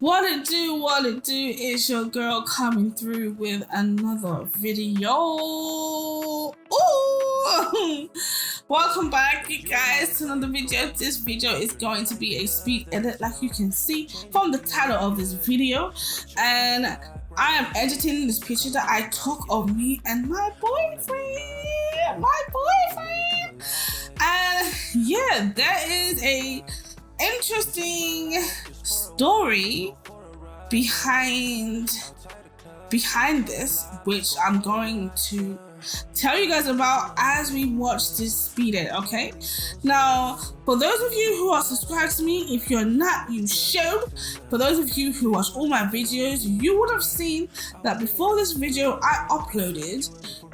What it do, it's your girl coming through with another video. Ooh! Welcome back, you guys, to another video. This video is going to be a speed edit, like you can see from the title of this video. And I am editing this picture that I took of me and my boyfriend. And yeah, there is a interesting story behind this, which I'm going to tell you guys about as we watch this speed edit. Okay, now for those of you who are subscribed to me, if you're not, you should. For those of you who watch all my videos, you would have seen that before this video I uploaded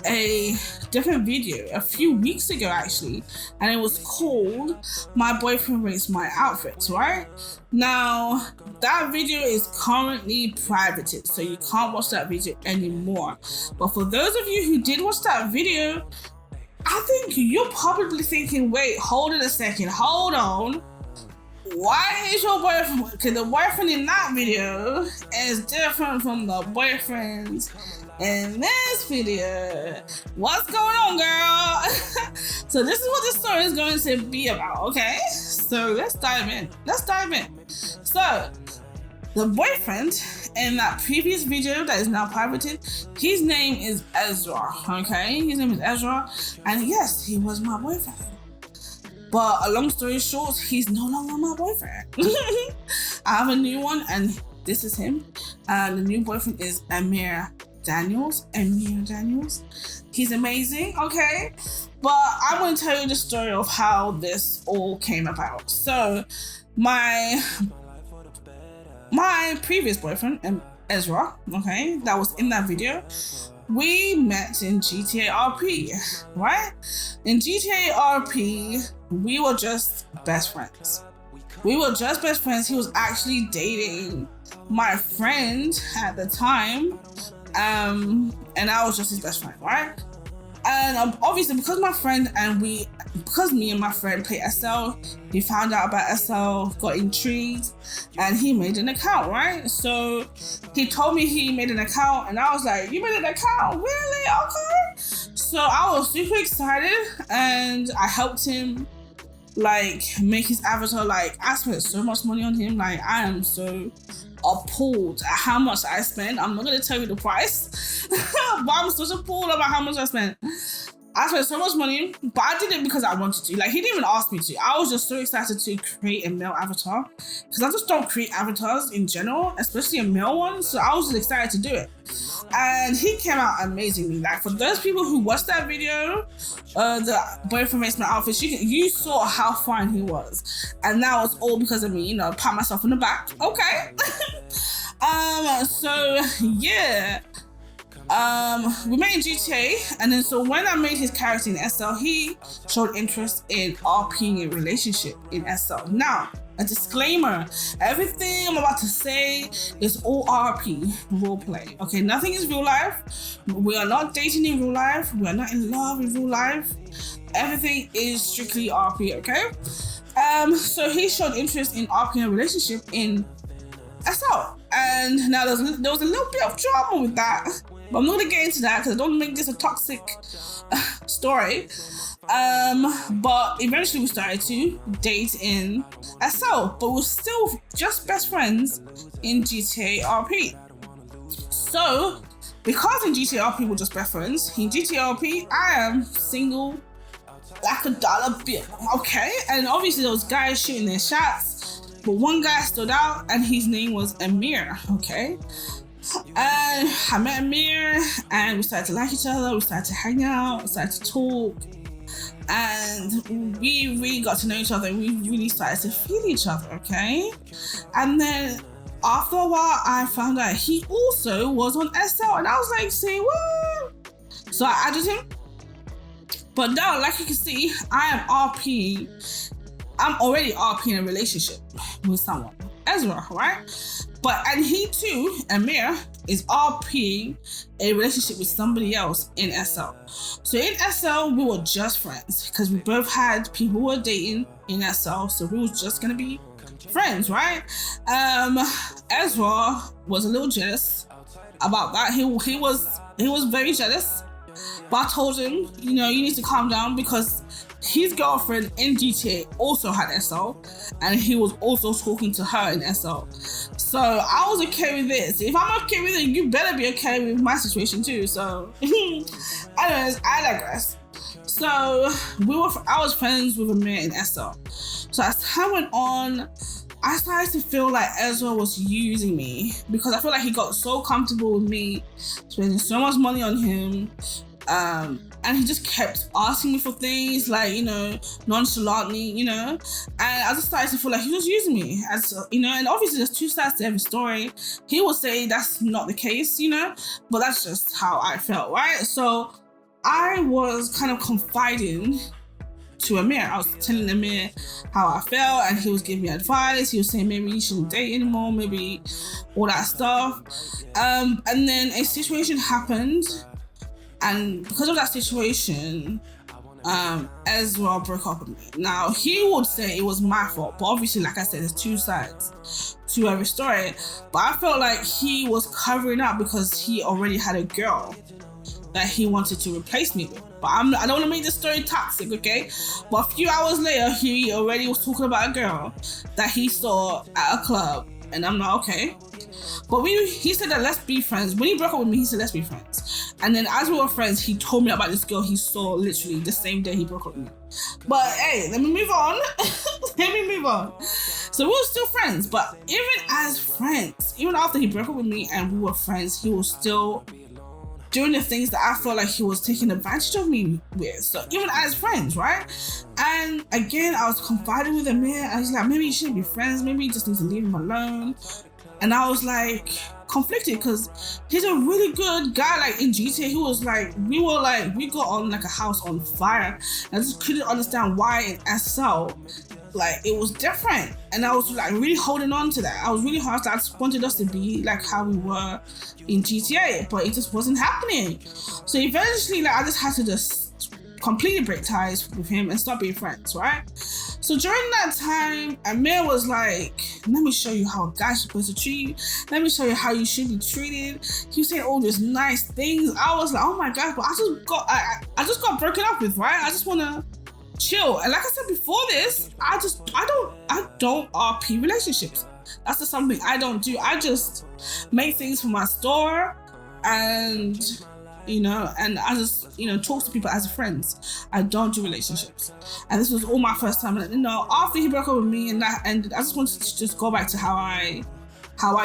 a different video a few weeks ago actually, and it was called My Boyfriend Rates My Outfits, right? Now that video is currently privated, so you can't watch that video anymore. But for those of you who did watch that video, I think you're probably thinking, wait, hold it a second, hold on. Why is your boyfriend, because the boyfriend in that video is different from the boyfriends in this video? What's going on, girl? So this is what this story is going to be about, okay? So let's dive in. So the boyfriend in that previous video that is now privated, his name is Ezra, okay? His name is Ezra, and yes, he was my boyfriend. But a long story short, he's no longer my boyfriend. I have a new one, and this is him. The new boyfriend is Amir Daniels. He's amazing, okay? But I'm going to tell you the story of how this all came about. So my previous boyfriend, Ezra, okay, that was in that video, we met in GTA RP, right? In GTA RP, we were just best friends. He was actually dating my friend at the time, and I was just his best friend, right? And obviously, because me and my friend play SL, he found out about SL, got intrigued, and he made an account, right? So he told me he made an account, and I was like, you made an account? Really? Okay. So I was super excited, and I helped him like make his avatar. Like, I spent so much money on him. Like, I am so appalled at how much I spent. I'm not gonna tell you the price, but I'm so appalled about how much I spent. I spent so much money, but I did it because I wanted to. Like, he didn't even ask me to. I was just so excited to create a male avatar, because I just don't create avatars in general, especially a male one. So I was just excited to do it, and he came out amazingly. Like, for those people who watched that video, the boyfriend rates my outfits, you saw how fine he was, and that was all because of me. You know, pat myself on the back. Okay. So yeah. We made GTA, and then so when I made his character in SL, he showed interest in RPing a relationship in SL. Now, a disclaimer, everything I'm about to say is all RP, roleplay, okay? Nothing is real life. We are not dating in real life. We are not in love in real life. Everything is strictly RP, okay? So he showed interest in RPing a relationship in SL. And now there was a little bit of drama with that, but I'm not gonna get into that because I don't make this a toxic story. But eventually we started to date in SL, but we're still just best friends in GTA RP. So because in GTA RP we're just best friends, in GTA RP I am single like a dollar bill, okay? And obviously those guys shooting their shots, but one guy stood out, and his name was Amir, okay? And I met Amir, and we started to like each other, we started to hang out, we started to talk, and we really got to know each other, and we really started to feel each other, okay? And then after a while, I found out he also was on SL, and I was like, say what? So I added him. But now, like you can see, I'm already RPing a relationship with someone, Ezra, right? And he too, Amir, is RPing a relationship with somebody else in SL. So in SL, we were just friends because we both had people who were dating in SL, so we were just gonna be friends, right? Ezra was a little jealous about that. He was very jealous, but I told him, you need to calm down, because his girlfriend in GTA also had SL, and he was also talking to her in SL. So I was okay with this. If I'm okay with it, you better be okay with my situation too. So anyways, I digress. So I was friends with Amir in SL. So as time went on, I started to feel like Ezra was using me, because I feel like he got so comfortable with me, spending so much money on him. And he just kept asking me for things, like, nonchalantly, and I just started to feel like he was using me, as and obviously there's two sides to every story. He will say that's not the case, but that's just how I felt, right? So I was kind of confiding to Amir. I was telling Amir how I felt, and he was giving me advice. He was saying maybe you shouldn't date anymore, maybe all that stuff. And then a situation happened, and because of that situation, Ezra broke up with me. Now, he would say it was my fault, but obviously, like I said, there's two sides to every story. But I felt like he was covering up because he already had a girl that he wanted to replace me with. But I don't want to make this story toxic, okay? But a few hours later, he already was talking about a girl that he saw at a club, and I'm not okay. But he said that let's be friends. When he broke up with me, he said let's be friends. And then as we were friends, he told me about this girl he saw literally the same day he broke up with me. But hey, let me move on. So we were still friends, but even as friends, even after he broke up with me and we were friends, he was still doing the things that I felt like he was taking advantage of me with. So even as friends, right? And again, I was confiding with Amir. I was like, maybe you shouldn't be friends. Maybe you just need to leave him alone. And I was like conflicted, because he's a really good guy. Like in GTA, he was like, we got on like a house on fire. I just couldn't understand why in SL, like it was different. And I was like really holding on to that. I was really hard. I just wanted us to be like how we were in GTA, but it just wasn't happening. So eventually, like I just had to just completely break ties with him and stop being friends, right? So during that time, Amir was like, let me show you how a guy's supposed to treat you. Let me show you how you should be treated. He was saying all these nice things. I was like, oh my God, but I just got broken up with, right? I just want to chill. And like I said before this, I don't RP relationships. That's just something I don't do. I just make things for my store, and and I just, talk to people as friends. I don't do relationships. And this was all my first time. And, after he broke up with me and that ended, I just wanted to just go back to how I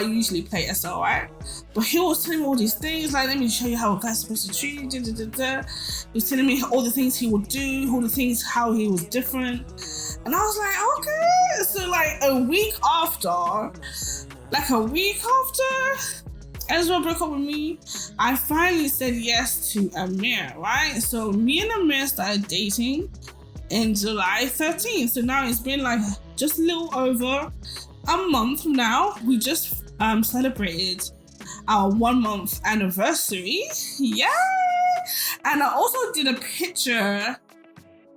usually play SL, right? But he was telling me all these things, like, let me show you how a guy's supposed to treat you, He was telling me all the things he would do, all the things, how he was different. And I was like, okay. So like a week after, Ezra broke up with me, I finally said yes to Amir, right? So me and Amir started dating in July 13th. So now it's been like just a little over a month now. We just celebrated our 1 month anniversary. Yeah! And I also did a picture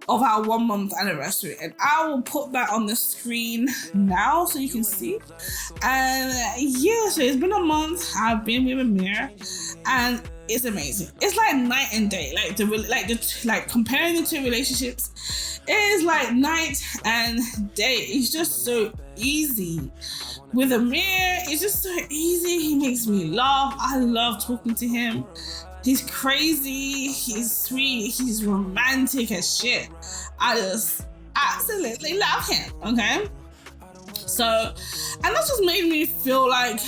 of our 1 month anniversary, and I will put that on the screen now so you can see. And yeah, so it's been a month. I've been with Amir, and it's amazing. It's like night and day. Like comparing the two relationships, it is like night and day. It's just so easy. With Amir, it's just so easy. He makes me laugh. I love talking to him. He's crazy, he's sweet, he's romantic as shit. I just absolutely love him, okay? So, and that just made me realize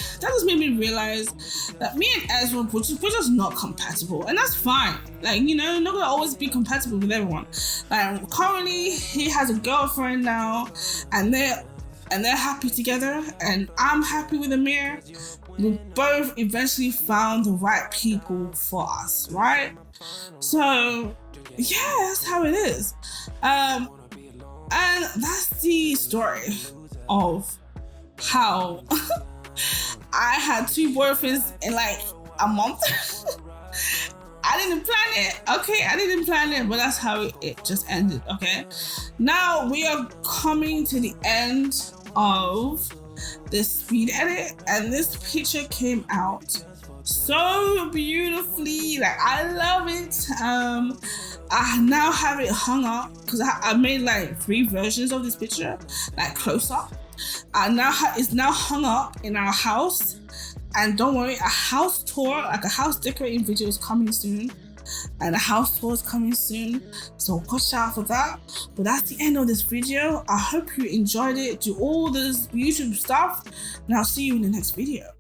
that me and Ezra, we're just not compatible. And that's fine. Like, not gonna always be compatible with everyone. Like, currently, he has a girlfriend now, and they're happy together, and I'm happy with Amir. We both eventually found the right people for us, right? So, yeah, that's how it is. And that's the story of how I had 2 boyfriends in like a month. I didn't plan it, okay? I didn't plan it, but that's how it just ended, okay? Now we are coming to the end of the speed edit, and this picture came out so beautifully. Like, I love it. I now have it hung up because I made like 3 versions of this picture, like close up. It's now hung up in our house, and don't worry, a house tour, like a house decorating video, is coming soon, and a house tour is coming soon, so watch out for that. But that's the end of this video. I hope you enjoyed it. Do all this YouTube stuff, and I'll see you in the next video.